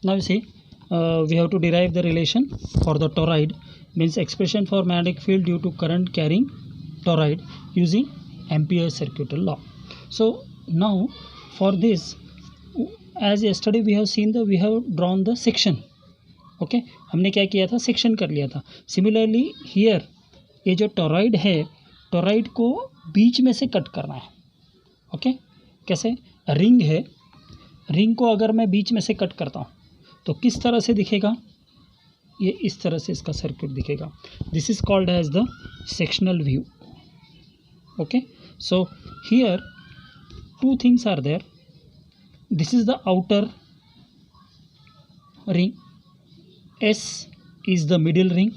Now you see, we have to derive the relation for the toroid, means expression for magnetic field due to current carrying toroid using Ampere's circuital law. So now for this, as yesterday we have seen, we have drawn the section. Okay हमने क्या किया था, section कर लिया था. Similarly here ये जो toroid है, टोरॉइड को बीच में से कट करना है. ओके कैसे, रिंग है, रिंग को अगर मैं बीच में से कट करता हूँ तो किस तरह से दिखेगा, ये इस तरह से इसका सर्किट दिखेगा. This is called as the sectional view. Okay so here two things are there. This is the outer ring, S is the middle ring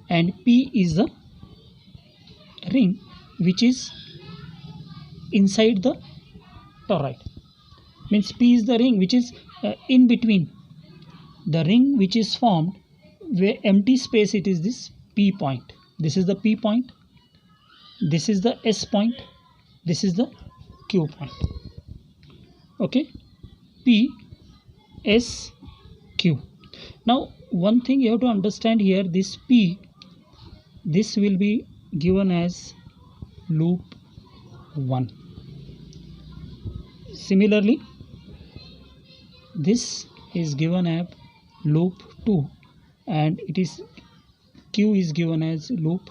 and P is the ring which is inside the toroid. Means P is the ring which is in between the ring which is formed where empty space, it is this P point. This is the P point, this is the S point, this is the Q point. Okay, P, S, Q. Now one thing you have to understand here, this P, this will be given as loop 1. Similarly this is given as loop 2 and it is Q is given as loop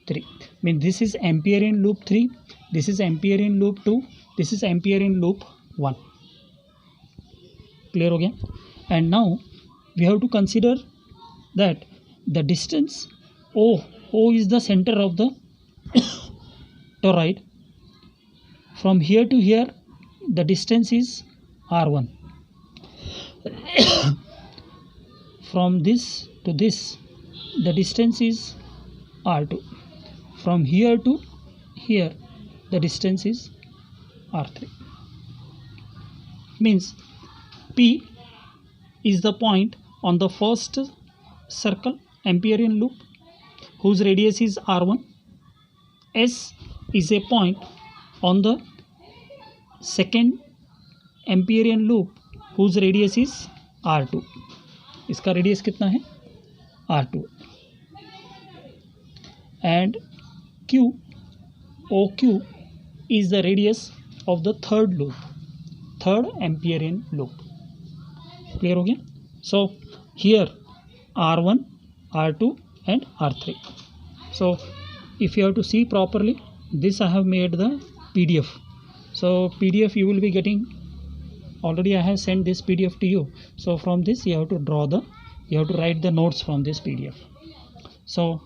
3. Means this is Ampere in loop 3, this is Ampere in loop 2, this is Ampere in loop 1. Clear हो गया. And now we have to consider that the distance O is the center of the toroid. From here to here the distance is R1. From this to this the distance is R2. From here to here the distance is R3. Means P is the point on the first circle Amperian loop whose radius is R1. S is a point on the second Amperian loop whose radius is R2. इसका radius कितना है, R2. And Q, OQ is the radius of the third loop, third Amperian loop. Clear हो गया. So here R1, R2 and R3. So if you have to see properly, this I have made the PDF. So PDF you will be getting, already I have sent this PDF to you. So from this you have to draw the, you have to write the notes from this PDF. So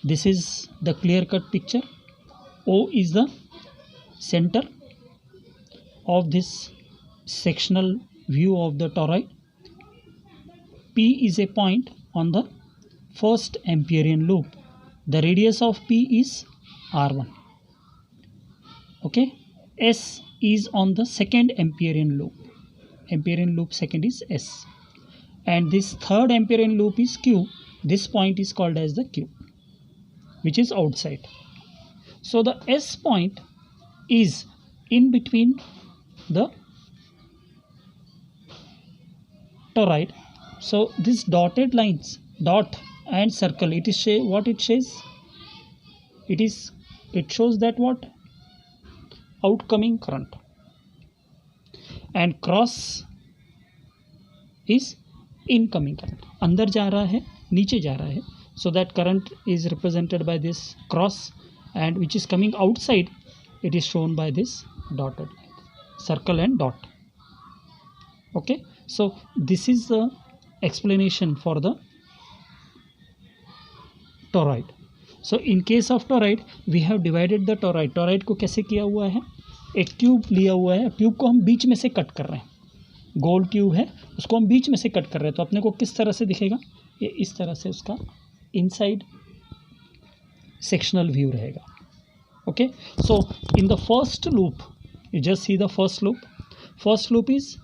this is the clear cut picture. O is the center of this sectional view of the toroid. P is a point on the first Amperian loop. The radius of P is R1. Okay, S is on the second Amperian loop. Amperian loop second is S. And this third Amperian loop is Q. This point is called as the Q, which is outside. So the S point is in between the toroid. So this dotted lines, dot and circle, it is what it says, it shows that what, outcoming current, and cross is incoming current. अंदर जा रहा है, नीचे जा रहा है. So that current is represented by this cross, and which is coming outside, it is shown by this dotted line, circle and dot. Okay, so this is the explanation for the toroid. So in case of toroid we have divided the toroid. Toroid को कैसे किया हुआ है, एक tube लिया हुआ है, tube को हम बीच में से कट कर रहे हैं, गोल ट्यूब है, उसको हम बीच में से कट कर रहे हैं. तो अपने को किस तरह से दिखेगा, ये इस तरह से उसका इनसाइड सेक्शनल व्यू रहेगा. Okay, so in the first loop, you just see the first loop. First loop is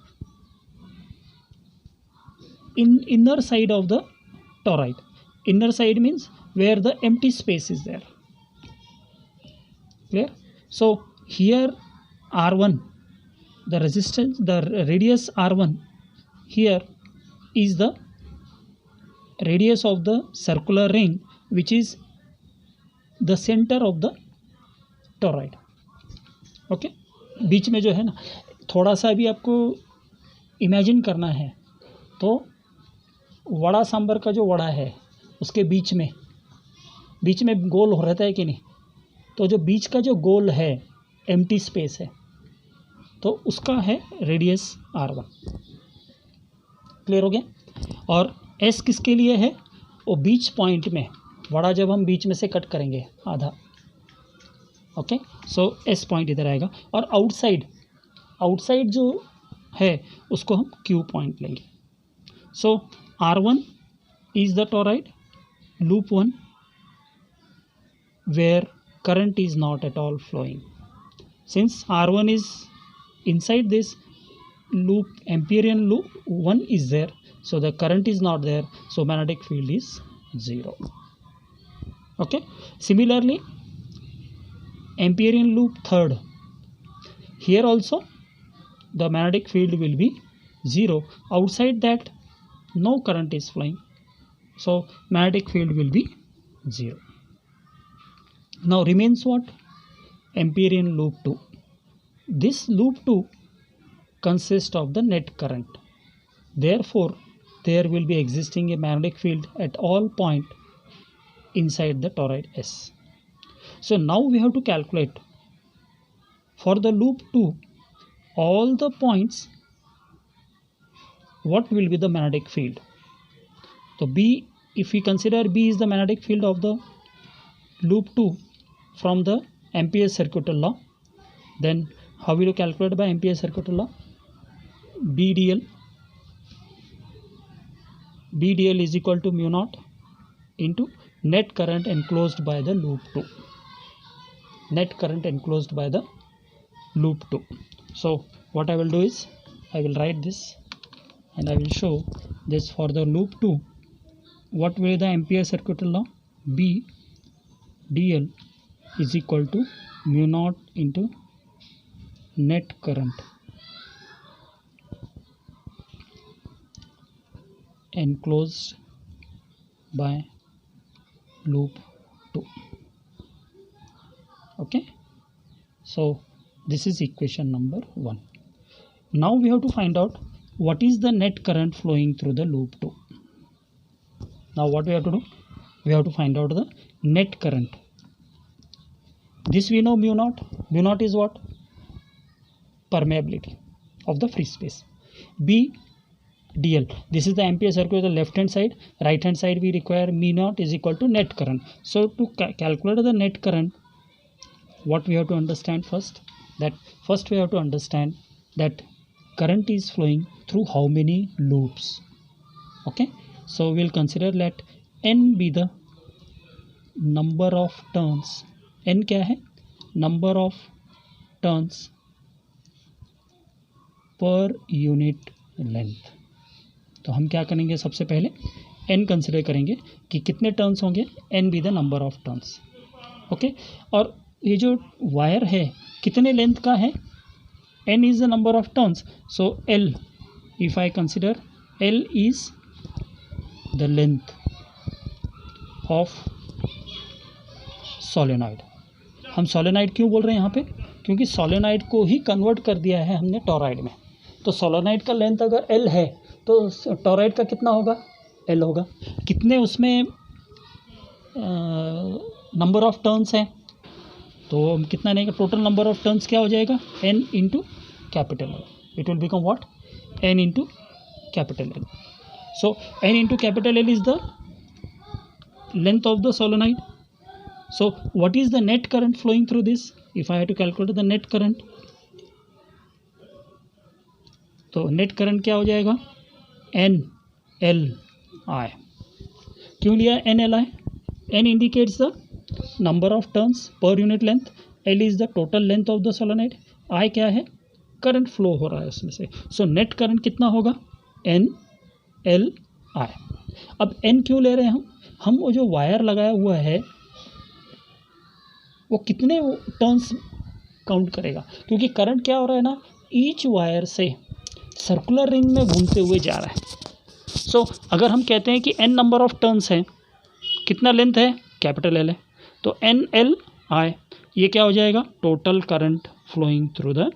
in inner side of the toroid. Inner side means where the empty space is there. Clear? So here R1, the resistance, the radius R1 here is the radius of the circular ring which is the center of the toroid. Okay, बीच में जो है ना, थोड़ा सा भी आपको imagine करना है तो वड़ा सांबर का जो वड़ा है उसके बीच में गोल हो रहता है कि नहीं, तो जो बीच का जो गोल है एम्प्टी स्पेस है तो उसका है रेडियस R1। क्लियर हो गया। और S किसके लिए है, वो बीच पॉइंट में, वड़ा जब हम बीच में से कट करेंगे आधा, ओके, सो S पॉइंट इधर आएगा। और आउटसाइड जो है उसको हम Q पॉइंट लेंगे। सो R1 is the toroid loop 1 where current is not at all flowing. Since R1 is inside this loop, Amperian loop 1 is there, so the current is not there, so magnetic field is 0. Okay, similarly Amperian loop 3rd, here also the magnetic field will be 0. Outside that no current is flowing, so magnetic field will be 0. Now remains what? Amperian loop 2. This loop 2 consists of the net current. Therefore, there will be existing a magnetic field at all point inside the toroid S. So now we have to calculate for the loop 2 all the points what will be the magnetic field. So B, if we consider B is the magnetic field of the loop 2 from the Ampere's circuital law, then how will you calculate by Ampere's circuital law? B dl is equal to mu naught into net current enclosed by the loop 2. Net current enclosed by the loop 2. So what I will do is I will write this and I will show this for the loop 2. What will be the Ampere's circuital law? B dl is equal to mu naught into net current enclosed by loop 2. Okay, so this is equation number 1. Now we have to find out what is the net current flowing through the loop 2. Now what we have to do? We have to find out the net current. This we know mu naught. Mu naught is what? Permeability of the free space. B dl. This is the Ampere circuit, the left hand side. Right hand side we require mu naught is equal to net current. So to calculate the net current, what we have to understand first? That first we have to understand that current is flowing through how many loops. Okay. So we'll consider let n be the number of turns. n क्या है? Number of turns per unit length. तो हम क्या करेंगे, सबसे पहले n consider करेंगे कि कितने टर्न्स होंगे, n be the number of turns. Okay, और ये जो वायर है कितने लेंथ का है, n is the number of turns. So l, if I consider l is the length of solenoid. हम सोलेनॉइड क्यों बोल रहे हैं यहाँ पे, क्योंकि सोलेनॉइड को ही कन्वर्ट कर दिया है हमने टोराइड में. तो सोलेनॉइड का लेंथ अगर l है तो टोराइड का कितना होगा, l होगा. कितने उसमें नंबर ऑफ टर्न्स हैं, तो कितना नहीं, टोटल नंबर ऑफ टर्न्स क्या हो जाएगा, n into capital L. It will become what, n into capital L. So n into capital L is the length of the solenoid. So what is the net current flowing through this? If I have to calculate the net current, तो net current क्या हो जाएगा, n l I. क्यों लिया n l I? n indicates the number of turns per unit length, l is the total length of the solenoid, I क्या है, current flow हो रहा है उसमें से. So net current कितना होगा, n l I. अब n क्यों ले रहे हैं हम वो जो वायर लगाया हुआ है वो कितने टर्न्स काउंट करेगा, क्योंकि करंट क्या हो रहा है ना, ईच वायर से सर्कुलर रिंग में घूमते हुए जा रहा है। सो अगर हम कहते हैं कि n नंबर ऑफ टर्न्स हैं, कितना लेंथ है, कैपिटल L है, तो NLI ये क्या हो जाएगा, total current flowing through the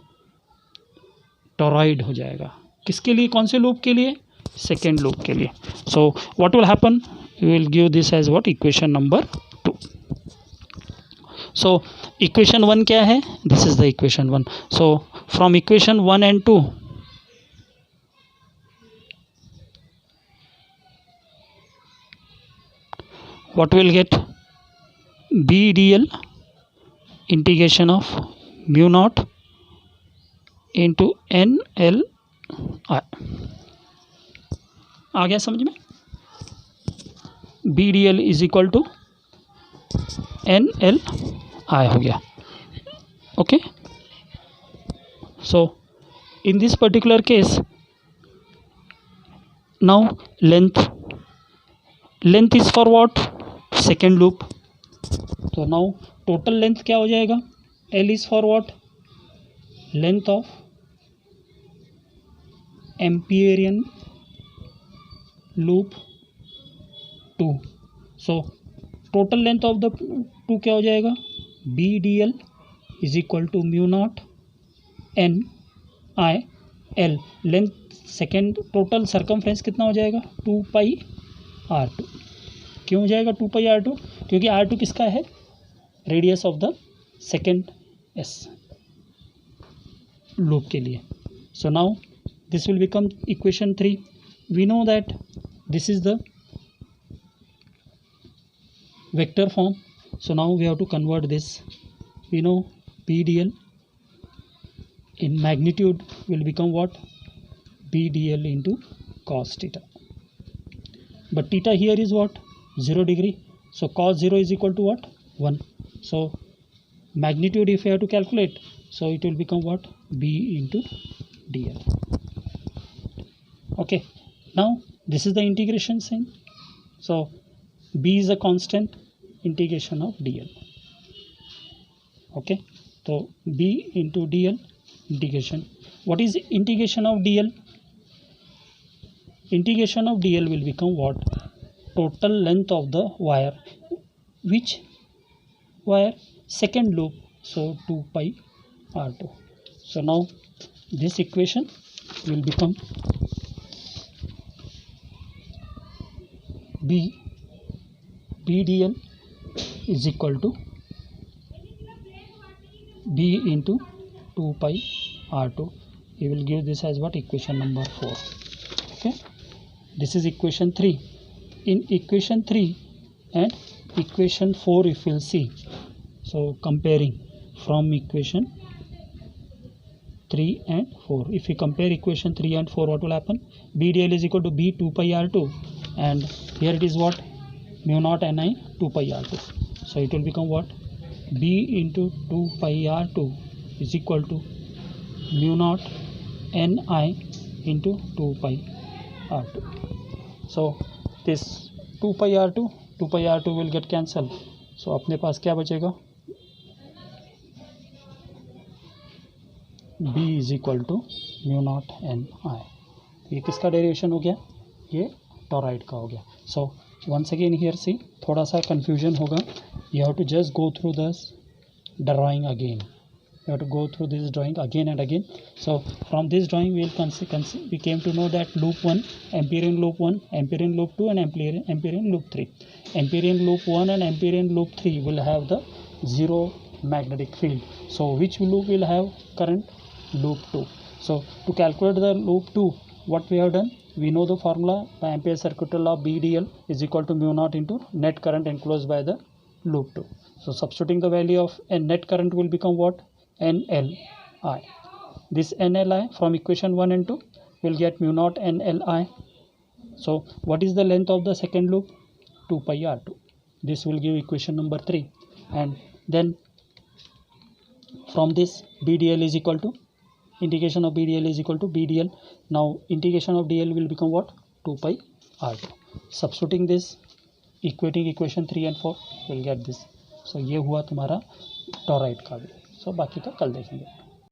toroid हो जाएगा। किसके लिए, कौन से लूप के लिए, सेकेंड लूप के लिए। So what will happen, we will give this as what, equation number 2। So equation 1 क्या है, this is the equation 1। So from equation 1 and 2 what we will get, BDL integration of mu naught into NLI। आ गया समझ में, BDL is equal to NLI हो गया। Okay, so in this particular case now length is for what, second loop. तो now total length क्या हो जाएगा, L is for what, length of Amperian loop 2। So total length of the 2 क्या हो जाएगा, BDL is equal to mu naught NI L, length second, total circumference कितना हो जाएगा, 2πr2। क्यों हो जाएगा 2πr2, क्योंकि R2 किसका है, radius of the second S loop के लिए। So now this will become equation 3। We know that this is the vector form. So now we have to convert this. We know BDL in magnitude will become what, BDL into cos theta, but theta here is what, 0 degree, so cos 0 is equal to what, 1. So magnitude if you have to calculate, so it will become what, B into DL. Okay, now this is the integration sign. So B is a constant, integration of DL. Okay, so B into DL integration. What is integration of DL? Integration of DL will become what, total length of the wire, which wire, second loop, so 2πr2. So now this equation will become BDL is equal to B into 2πr2. We will give this as what, equation number 4. Okay, this is equation 3. In equation 3 and equation 4 if we'll see, so comparing from equation 3 and 4, if we compare equation 3 and 4, what will happen, BDL is equal to B 2πr2 and here it is what, mu naught Ni 2πr2. So it will become what, B into 2πr2 is equal to mu naught Ni into 2πr2. So this 2πr2 will get cancelled. So अपने पास क्या बचेगा, B is equal to mu naught Ni। ये किसका derivation हो गया, ये toroid का हो गया। So once again here see, थोड़ा सा कन्फ्यूजन होगा, you have to just go through this drawing again, you have to go through this drawing again and again. So from this drawing we came to know that loop 1, Amperian loop 1, Amperian loop 2 and Amperian loop 3. Amperian loop 1 and Amperian loop 3 will have the zero magnetic field. So which loop will have current, loop 2. So to calculate the loop 2, what we have done, we know the formula by Ampere circuit law, BDL is equal to mu naught into net current enclosed by the loop 2. So substituting the value of net current will become what, NLI. This NLI from equation 1 and 2 will get mu naught NLI. So what is the length of the second loop, 2πr2. This will give equation number 3. And then from this BDL is equal to, integration of BDL is equal to BDL. Now integration of DL will become what, 2πr2. Substituting this, equating equation 3 and 4 will get this. So ये हुआ तुम्हारा toroid का भी। सो बाकी का कल देखेंगे।